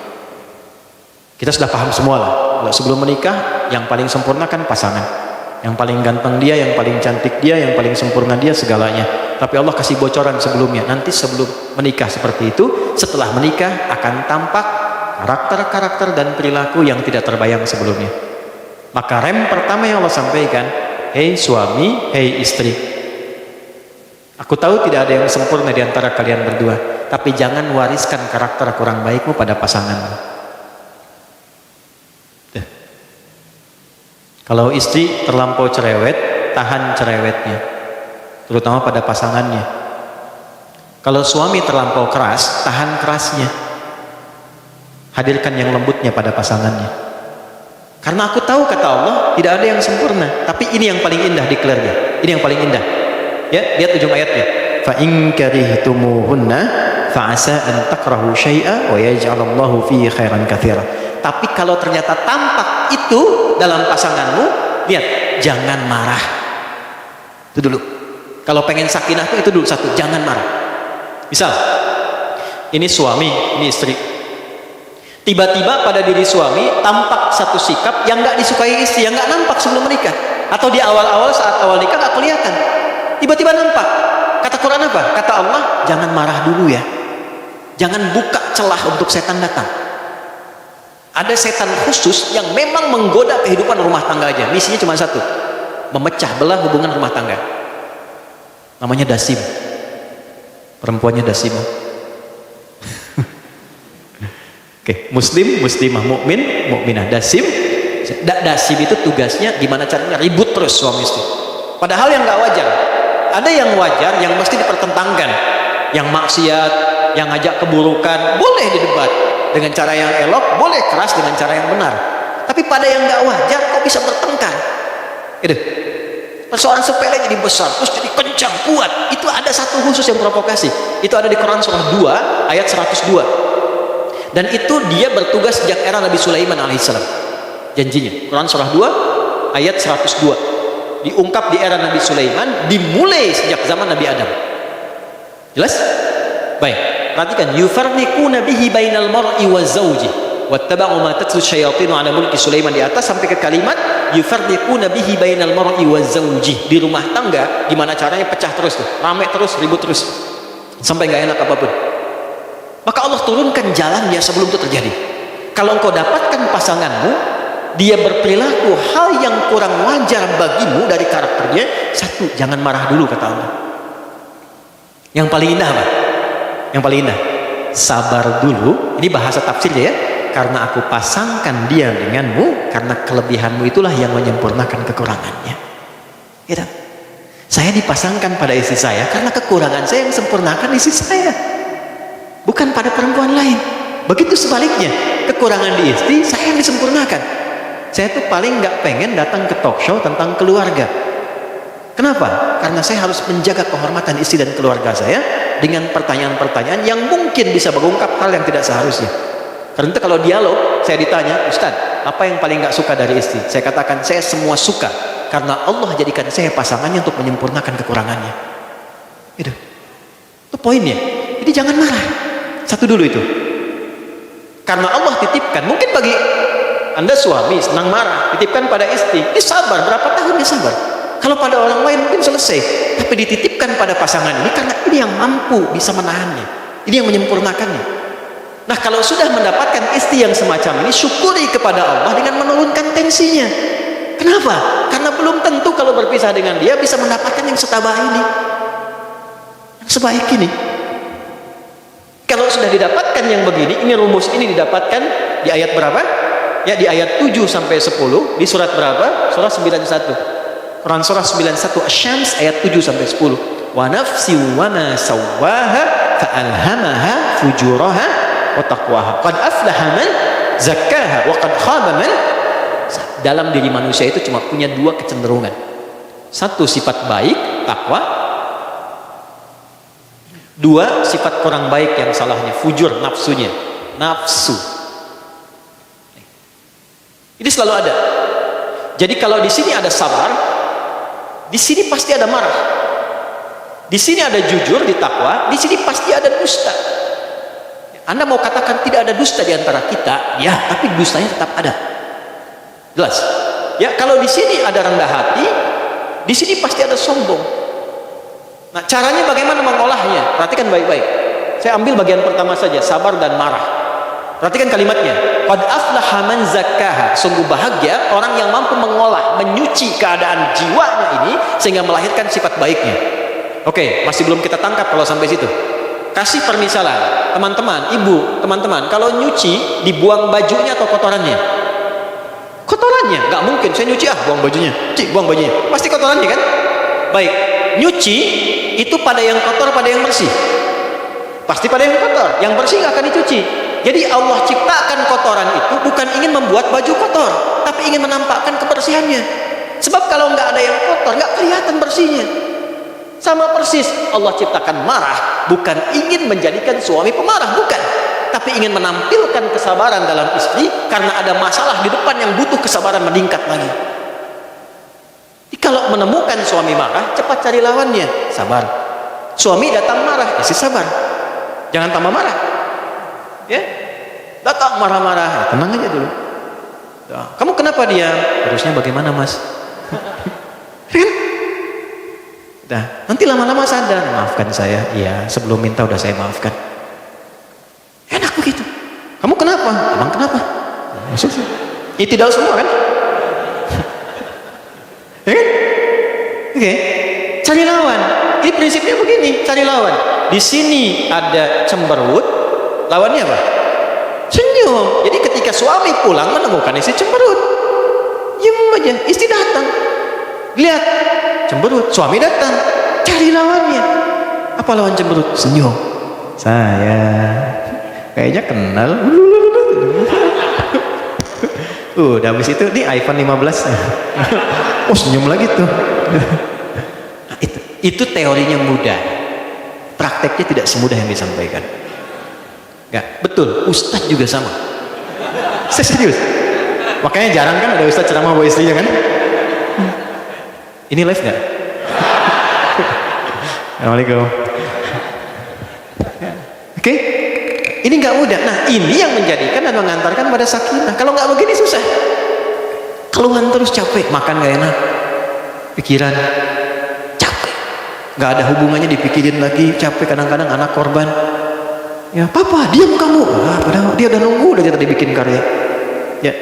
Kita sudah paham semua lah. Kalau sebelum menikah yang paling sempurna kan pasangan. Yang paling ganteng dia, yang paling cantik dia, yang paling sempurna dia, segalanya. Tapi Allah kasih bocoran sebelumnya. Nanti sebelum menikah seperti itu, setelah menikah akan tampak karakter-karakter dan perilaku yang tidak terbayang sebelumnya. Maka rem pertama yang Allah sampaikan, hei suami, hei istri, aku tahu tidak ada yang sempurna di antara kalian berdua, tapi jangan wariskan karakter kurang baikmu pada pasanganmu. Kalau istri terlampau cerewet, tahan cerewetnya, terutama pada pasangannya. Kalau suami terlampau keras, tahan kerasnya, hadirkan yang lembutnya pada pasangannya. Karena aku tahu kata Allah tidak ada yang sempurna, tapi ini yang paling indah di keluarga. Ini yang paling indah. Ya, lihat ujung ayatnya. Fa in karihtumuhunna fa asa an takrahu syai'a wa yaj'alallahu fihi khairan katsira. Tapi kalau ternyata tampak itu dalam pasanganmu, lihat, jangan marah. Itu dulu. Kalau pengen sakinah itu dulu satu, jangan marah. Misal, ini suami, ini istri. Tiba-tiba pada diri suami tampak satu sikap yang nggak disukai istri, yang nggak nampak sebelum menikah. Atau di awal-awal saat awal nikah nggak kelihatan. Tiba-tiba nampak. Kata Quran apa? Kata Allah, jangan marah dulu ya. Jangan buka celah untuk setan datang. Ada setan khusus yang memang menggoda kehidupan rumah tangga aja. Misinya cuma satu, memecah belah hubungan rumah tangga. Namanya Dasim. Perempuannya Dasim. Oke, muslim, muslimah, mukmin, mukminah. Dasim. Dasim itu tugasnya gimana caranya ribut terus suami istri. Padahal yang nggak wajar. Ada yang wajar yang mesti dipertentangkan. Yang maksiat, yang ngajak keburukan, boleh didebat. Dengan cara yang elok, boleh keras dengan cara yang benar. Tapi pada yang nggak wajar, kok bisa bertengkar? Gitu. Persoalan sepele jadi besar, terus jadi kencang, kuat. Itu ada satu khusus yang provokasi. Itu ada di Quran surah 2 ayat 102. Dan itu dia bertugas sejak era Nabi Sulaiman alaihissalam. Janjinya. Quran surah 2 ayat 102. Diungkap di era Nabi Sulaiman, dimulai sejak zaman Nabi Adam. Jelas? Baik. Perhatikan, yufarniquna bihi bainal mar'i wa zawji wattaba'u ma tatlu syayatinu ala mulki Sulaiman di atas sampai ke kalimat yufarniquna bihi bainal mar'i wa zawji. Di rumah tangga gimana caranya pecah terus tuh, rame terus, ribut terus sampai nggak enak apapun. Maka Allah turunkan jalannya sebelum itu terjadi. Kalau engkau dapatkan pasanganmu dia berperilaku hal yang kurang wajar bagimu dari karakternya, satu, jangan marah dulu kata Allah. Yang paling indah apa? Yang paling indah, sabar dulu. Ini bahasa tafsirnya ya. Karena aku pasangkan dia denganmu, karena kelebihanmu itulah yang menyempurnakan kekurangannya. Gitu. Saya dipasangkan pada istri saya karena kekurangan saya yang sempurnakan istri saya. bukan pada perempuan lain. Begitu sebaliknya, kekurangan di istri saya yang disempurnakan. Saya tuh paling nggak pengen datang ke talk show tentang keluarga. Kenapa? Karena saya harus menjaga kehormatan istri dan keluarga saya dengan pertanyaan-pertanyaan yang mungkin bisa mengungkap hal yang tidak seharusnya. Karena itu kalau dialog, saya ditanya, Ustaz, apa yang paling nggak suka dari istri? Saya katakan, saya semua suka. Karena Allah jadikan saya pasangannya untuk menyempurnakan kekurangannya. Itu poinnya. Jadi jangan marah. Satu dulu itu. Karena Allah titipkan, mungkin bagi Anda suami senang marah, titipkan pada istri, ini sabar, berapa tahun dia sabar. Kalau pada orang lain mungkin selesai, tapi dititipkan pada pasangan ini karena ini yang mampu bisa menahannya, ini yang menyempurnakannya. Nah, kalau sudah mendapatkan istri yang semacam ini, syukuri kepada Allah dengan menurunkan tensinya. Kenapa? Karena belum tentu kalau berpisah dengan dia bisa mendapatkan yang setabah ini, yang sebaik ini. Kalau sudah didapatkan yang begini, ini rumus ini didapatkan di ayat berapa? Ya, di ayat 7 sampai 10 di surat berapa? Surah 91. Quran surah 91 Asy-Syams ayat 7 sampai 10. Wa nafsi wa ma sawwaha fa alhamaha fujuraha wa taqwaha. Qad aflaha man zakkaha wa qad khaba man. Dalam diri manusia itu cuma punya dua kecenderungan. Satu, sifat baik, takwa. Dua, sifat kurang baik yang salahnya, fujur, nafsunya. Nafsu. Ini selalu ada. Jadi kalau di sini ada sabar, di sini pasti ada marah. Di sini ada jujur, di takwa, di sini pasti ada dusta. Anda mau katakan tidak ada dusta di antara kita, ya, tapi dustanya tetap ada. Jelas? Ya, kalau di sini ada rendah hati, di sini pasti ada sombong. Nah, caranya bagaimana mengolahnya? Perhatikan baik-baik. Saya ambil bagian pertama saja, sabar dan marah. Perhatikan kalimatnya. Qad aflaha man zakkaha. Sungguh bahagia orang yang mampu mengolah, menyuci keadaan jiwanya ini sehingga melahirkan sifat baiknya. Oke, masih belum kita tangkap kalau sampai situ. Kasih permisalan, teman-teman, ibu, teman-teman, kalau nyuci dibuang bajunya atau kotorannya? Kotorannya, nggak mungkin saya nyuci buang bajunya, buang bajunya, pasti kotorannya kan? Baik, nyuci itu pada yang kotor, pada yang bersih, pasti pada yang kotor, yang bersih nggak akan dicuci. Jadi Allah ciptakan kotoran itu bukan ingin membuat baju kotor, tapi ingin menampakkan kebersihannya. Sebab kalau nggak ada yang kotor, nggak kelihatan bersihnya. Sama persis, Allah ciptakan marah bukan ingin menjadikan suami pemarah, bukan, tapi ingin menampilkan kesabaran dalam istri karena ada masalah di depan yang butuh kesabaran meningkat lagi. Jadi kalau menemukan suami marah, cepat cari lawannya, sabar. Suami datang marah, istri sabar, jangan tambah marah. Ya, datang marah-marah, ya, tenang aja dulu. Ya, kamu kenapa dia? Harusnya bagaimana, Mas? Kan? Nah, nanti lama-lama sadar, maafkan saya. Iya, sebelum minta udah saya maafkan. Enak begitu. Kamu kenapa? Emang kenapa? Ini tidak semua kan? Ya kan? Oke. Cari lawan. Ini prinsipnya begini, cari lawan. Di sini ada cemberut, lawannya apa? Senyum. Jadi ketika suami pulang menemukan istri cemberut, diam aja. Istri datang, lihat cemberut, suami datang, cari lawannya. Apa lawan cemberut? Senyum. Saya kayaknya kenal. Udah habis itu nih iPhone 15. Oh, senyum lagi tuh. Nah, itu teorinya mudah, prakteknya tidak semudah yang disampaikan. Enggak, betul, Ustadz juga sama. Saya serius. Makanya jarang kan ada Ustadz ceramah bawa istrinya kan? Ini live nggak? Assalamualaikum. Oke, ini nggak mudah. Nah, ini yang menjadikan dan mengantarkan pada sakinah. Kalau nggak begini susah. Keluhan terus, capek, makan nggak enak, pikiran capek, nggak ada hubungannya dipikirin lagi, capek. Kadang-kadang anak korban. Ya, papa, diam kamu. Padahal dia udah nunggu, udah tadi bikin karya. Ya,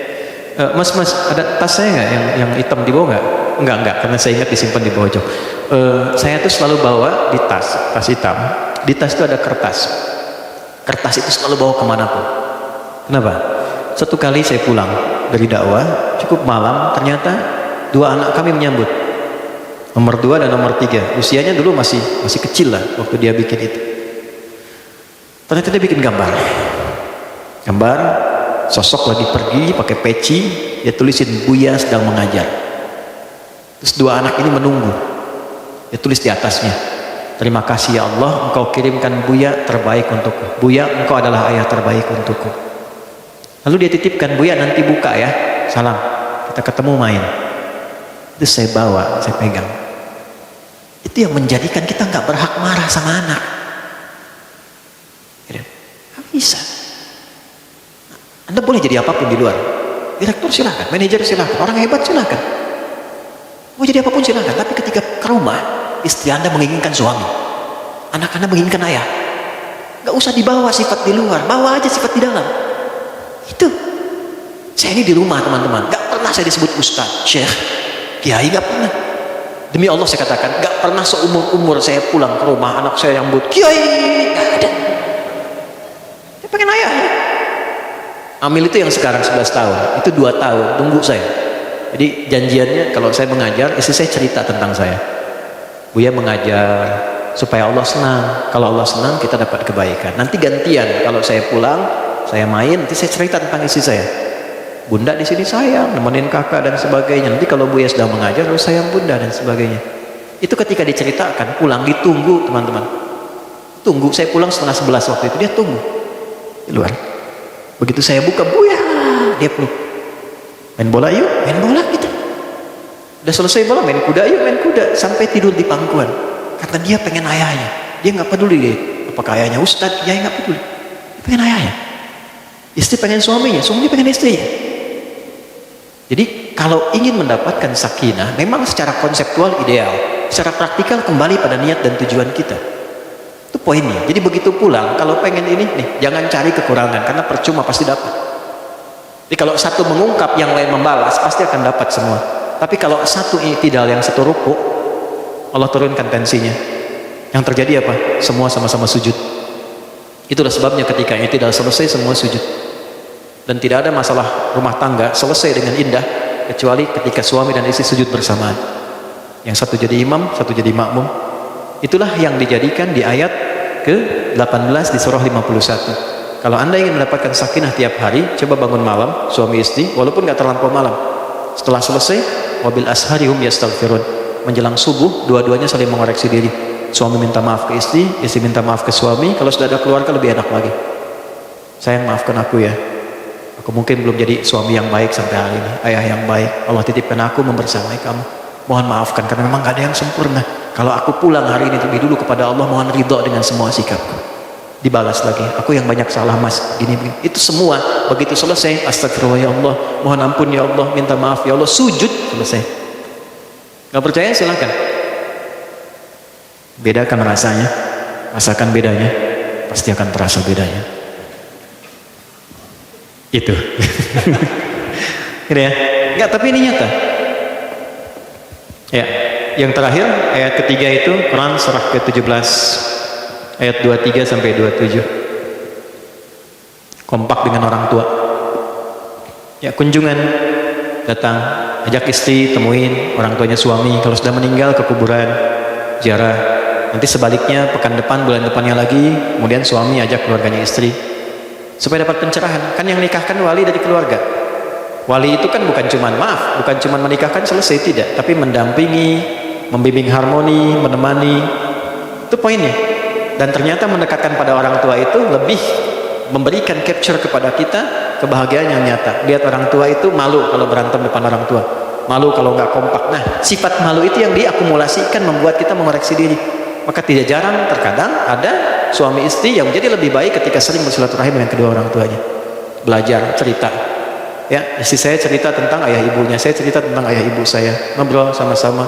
mas, ada tas saya nggak yang hitam di bawah nggak? Enggak, karena saya ingat disimpan di bawah jok. Saya tuh selalu bawa di tas hitam. Di tas itu ada kertas. Kertas itu selalu bawa kemanapun. Kenapa? Satu kali saya pulang dari dakwah, cukup malam, ternyata dua anak kami menyambut. Nomor 2 dan nomor 3. Usianya dulu masih kecil lah waktu dia bikin itu. Ternyata dia bikin gambar sosok lagi pergi pakai peci, dia tulisin Buya sedang mengajar. Terus dua anak ini menunggu, dia tulis di atasnya, terima kasih ya Allah, engkau kirimkan Buya terbaik untukku. Buya, engkau adalah ayah terbaik untukku. Lalu dia titipkan, Buya nanti buka ya, salam, kita ketemu main. Itu saya bawa, saya pegang. Itu yang menjadikan kita nggak berhak marah sama anak. Nggak bisa. Anda boleh jadi apapun di luar. Direktur silakan, manajer silakan, orang hebat silakan. Mau jadi apapun silakan. Tapi ketika ke rumah, istri Anda menginginkan suami, anak Anda menginginkan ayah. Nggak usah dibawa sifat di luar, bawa aja sifat di dalam. Itu. Saya ini di rumah teman-teman, nggak pernah saya disebut ustaz, syekh, kiai, nggak pernah. Demi Allah saya katakan, nggak pernah seumur-umur saya pulang ke rumah anak saya yang but kiai, nggak ada. Dia pengen ayahnya. Amil itu yang sekarang 11 tahun, itu 2 tahun, tunggu saya. Jadi janjiannya kalau saya mengajar, istri saya cerita tentang saya. Buya mengajar supaya Allah senang. Kalau Allah senang, kita dapat kebaikan. Nanti gantian, kalau saya pulang, saya main, nanti saya cerita tentang istri saya. Bunda di sini sayang, nemenin kakak dan sebagainya. Nanti kalau Buya sedang mengajar, harus sayang bunda dan sebagainya. Itu ketika diceritakan, pulang ditunggu teman-teman. Tunggu, saya pulang setengah 11 waktu itu, dia tunggu di luar. Begitu saya buka, Buya, dia peluk. Main bola yuk, main bola gitu. Udah selesai bola, main kuda yuk, main kuda. Sampai tidur di pangkuan. Karena dia pengen ayahnya. Dia nggak peduli dia, apakah ayahnya ustadz, dia nggak peduli. Dia pengen ayahnya. Istri pengen suaminya, suami pengen istrinya. Jadi kalau ingin mendapatkan sakinah, memang secara konseptual ideal. Secara praktikal kembali pada niat dan tujuan kita. Itu poinnya. Jadi begitu pulang, kalau pengen ini nih, jangan cari kekurangan karena percuma pasti dapat. Jadi kalau satu mengungkap, yang lain membalas, pasti akan dapat semua. Tapi kalau satu i'tidal, yang satu ruku, Allah turunkan tensinya. Yang terjadi apa? Semua sama-sama sujud. Itulah sebabnya ketika i'tidal selesai, semua sujud. Dan tidak ada masalah rumah tangga selesai dengan indah kecuali ketika suami dan istri sujud bersamaan. Yang satu jadi imam, satu jadi makmum. Itulah yang dijadikan di ayat ke-18 di surah 51. Kalau Anda ingin mendapatkan sakinah tiap hari, coba bangun malam, suami istri, walaupun gak terlampau malam. Setelah selesai, wabil asharihum yastaghfirun. Menjelang subuh, dua-duanya saling mengoreksi diri. Suami minta maaf ke istri, istri minta maaf ke suami. Kalau sudah ada keluarga lebih enak lagi. Sayang, maafkan aku ya. Aku mungkin belum jadi suami yang baik sampai hari ini, ayah yang baik. Allah titipkan aku membersamai kamu. Mohon maafkan karena memang gak ada yang sempurna. Kalau aku pulang hari ini lebih dulu kepada Allah, mohon ridho dengan semua sikapku. Dibalas lagi, aku yang banyak salah mas, gini-gini. Itu semua begitu selesai, astagfirullah ya Allah, mohon ampun ya Allah, minta maaf ya Allah, sujud, selesai. Gak percaya silakan. Bedakan rasanya, rasakan bedanya, pasti akan terasa bedanya. Itu. Gitu ya. Enggak, tapi ini nyata. Ya, yang terakhir ayat ketiga itu Quran surah ke-17 ayat 23 sampai 27. Kompak dengan orang tua. Ya, kunjungan, datang, ajak istri, temuin orang tuanya suami. Kalau sudah meninggal ke kuburan, ziarah. Nanti sebaliknya pekan depan, bulan depannya lagi, kemudian suami ajak keluarganya istri. Supaya dapat pencerahan. Kan yang nikahkan wali dari keluarga. Wali itu kan bukan cuman bukan cuman menikahkan selesai, tidak, tapi mendampingi, membimbing harmoni, menemani. Itu poinnya. Dan ternyata mendekatkan pada orang tua itu lebih memberikan capture kepada kita kebahagiaan yang nyata. Lihat orang tua itu malu kalau berantem depan orang tua, malu kalau nggak kompak. Nah, sifat malu itu yang diakumulasikan membuat kita mengoreksi diri. Maka tidak jarang terkadang ada suami istri yang menjadi lebih baik ketika sering bersilaturahim dengan kedua orang tuanya. Belajar, cerita. Ya, istri saya cerita tentang ayah ibunya, saya cerita tentang ayah ibu saya, ngobrol sama-sama,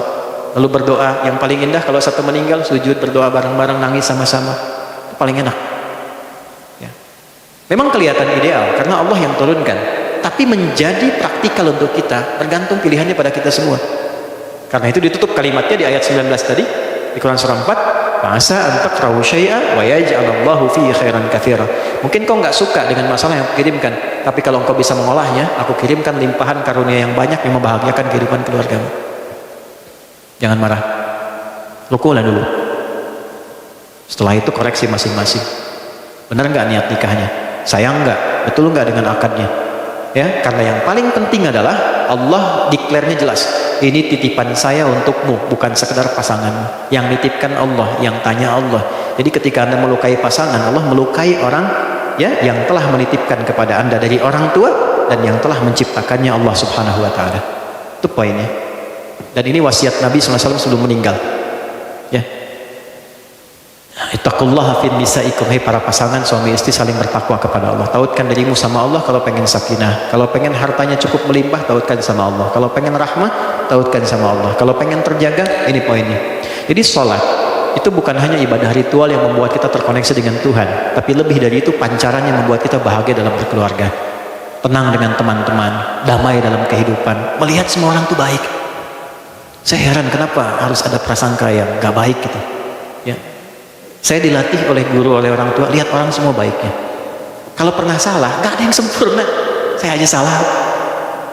lalu berdoa. Yang paling indah kalau satu meninggal, sujud berdoa bareng-bareng, nangis sama-sama, itu paling enak ya. Memang kelihatan ideal karena Allah yang turunkan, tapi menjadi praktikal untuk kita bergantung pilihannya pada kita semua. Karena itu ditutup kalimatnya di ayat 19 tadi di Quran surah 4, masa antakrahu syai'a wa yaj'alallahu fihi khairan katsira. Mungkin kau nggak suka dengan masalah yang aku kirimkan, tapi kalau engkau bisa mengolahnya, aku kirimkan limpahan karunia yang banyak yang membahagiakan kehidupan keluargamu. Jangan marah, rukulah dulu. Setelah itu koreksi masing-masing. Benar nggak niat nikahnya? Sayang nggak? Betul nggak dengan akadnya? Ya, karena yang paling penting adalah Allah declare-nya jelas. Ini titipan saya untukmu, bukan sekedar pasanganmu. Yang nitipkan Allah, yang tanya Allah. Jadi ketika Anda melukai pasangan, Allah melukai orang ya yang telah menitipkan kepada Anda dari orang tua dan yang telah menciptakannya Allah Subhanahu wa taala. Itu poinnya. Dan ini wasiat Nabi SAW sebelum meninggal. Ya. Ittaqullaha fin nisaikum, hai para pasangan suami istri saling bertakwa kepada Allah. Tautkan dirimu sama Allah kalau pengen sakinah. Kalau pengen hartanya cukup melimpah, tautkan sama Allah. Kalau pengen rahmah, tautkan sama Allah. Kalau pengen terjaga, ini poinnya. Jadi sholat itu bukan hanya ibadah ritual yang membuat kita terkoneksi dengan Tuhan, tapi lebih dari itu pancaran yang membuat kita bahagia dalam berkeluarga, tenang dengan teman-teman, damai dalam kehidupan, melihat semua orang itu baik. Saya heran kenapa harus ada prasangka yang gak baik gitu. Ya. Saya dilatih oleh guru, oleh orang tua, lihat orang semua baiknya. Kalau pernah salah, gak ada yang sempurna. Saya aja salah.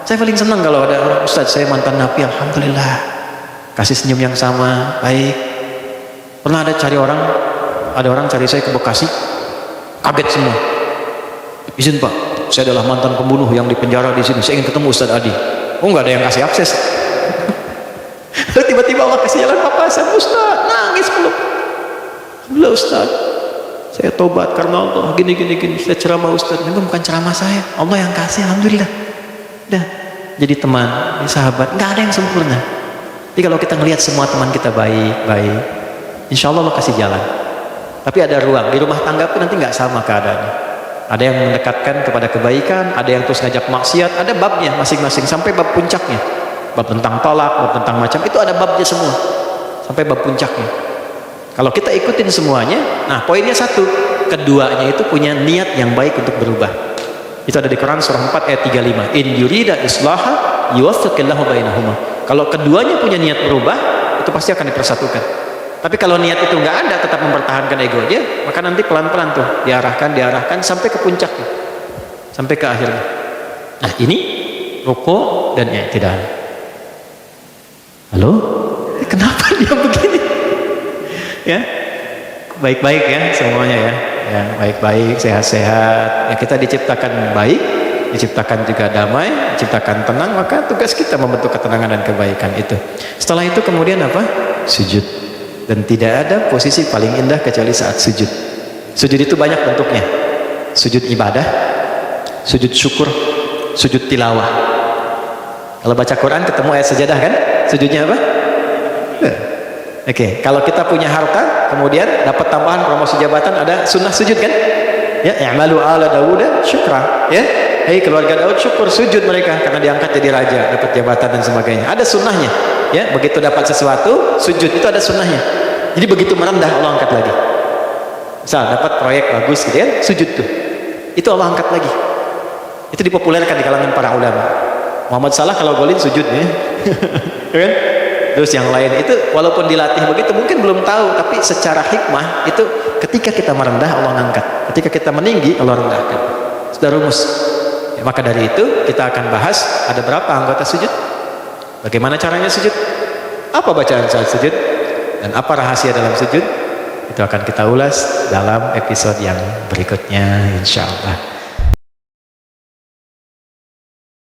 Saya paling senang kalau ada orang, Ustadz saya mantan napi, alhamdulillah. Kasih senyum yang sama, baik. Pernah ada orang cari saya ke Bekasi, kaget semua. Izin Pak, saya adalah mantan pembunuh yang dipenjara di sini. Saya ingin ketemu Ustadz Adi. Oh nggak ada yang kasih akses. Tiba-tiba Allah kasih jalan papasan, Ustadz nangis peluk. Alhamdulillah Ustadz, saya tobat karena Allah gini. Saya ceramah Ustadz, ini bukan ceramah saya, Allah yang kasih, alhamdulillah. Udah, jadi teman, jadi sahabat, nggak ada yang sempurna. Jadi kalau kita ngelihat semua teman kita baik, insya Allah Allah kasih jalan. Tapi ada ruang, di rumah tangga pun nanti nggak sama keadaannya. Ada yang mendekatkan kepada kebaikan, ada yang terus ngajak maksiat, ada babnya masing-masing, sampai bab puncaknya. Bab tentang tolak, bab tentang macam, itu ada babnya semua. Sampai bab puncaknya. Kalau kita ikutin semuanya, nah poinnya satu, keduanya itu punya niat yang baik untuk berubah. Itu ada di Quran surah 4 ayat 35. In yurida islaha yuwaffiqillahu bainahuma. Kalau keduanya punya niat berubah, itu pasti akan dipersatukan. Tapi kalau niat itu nggak ada, tetap mempertahankan egonya, maka nanti pelan-pelan tuh diarahkan sampai ke puncaknya, sampai ke akhirnya. Nah ini ruku dan i'tidal. Halo? Kenapa dia begini? Ya, baik-baik ya semuanya ya, baik-baik, sehat-sehat. Ya, kita diciptakan baik, diciptakan juga damai, diciptakan tenang, maka tugas kita membentuk ketenangan dan kebaikan itu. Setelah itu kemudian apa? Sujud. Dan tidak ada posisi paling indah kecuali saat sujud. Sujud itu banyak bentuknya. Sujud ibadah, sujud syukur, sujud tilawah. Kalau baca Quran ketemu ayat sajadah kan? Sujudnya apa? Oke, kalau kita punya harta, kemudian dapat tambahan promosi jabatan, ada sunnah sujud kan? Ya, i'malu ala Dawuda syukra. Ya, hei keluarga Daud syukur, sujud mereka karena diangkat jadi raja, dapat jabatan dan sebagainya. Ada sunnahnya. Ya, begitu dapat sesuatu, sujud itu ada sunnahnya. Jadi begitu merendah Allah angkat lagi. Misal dapat proyek bagus gitu ya, sujud tuh. Itu Allah angkat lagi. Itu dipopulerkan di kalangan para ulama. Muhammad Salah kalau golin sujud ya. Kan? Terus yang lain itu walaupun dilatih begitu mungkin belum tahu, tapi secara hikmah itu ketika kita merendah Allah ngangkat, ketika kita meninggi Allah rendahkan. Sudah rumus. Ya, maka dari itu kita akan bahas ada berapa anggota sujud, bagaimana caranya sujud, apa bacaan saat sujud, dan apa rahasia dalam sujud. Itu akan kita ulas dalam episode yang berikutnya insyaallah.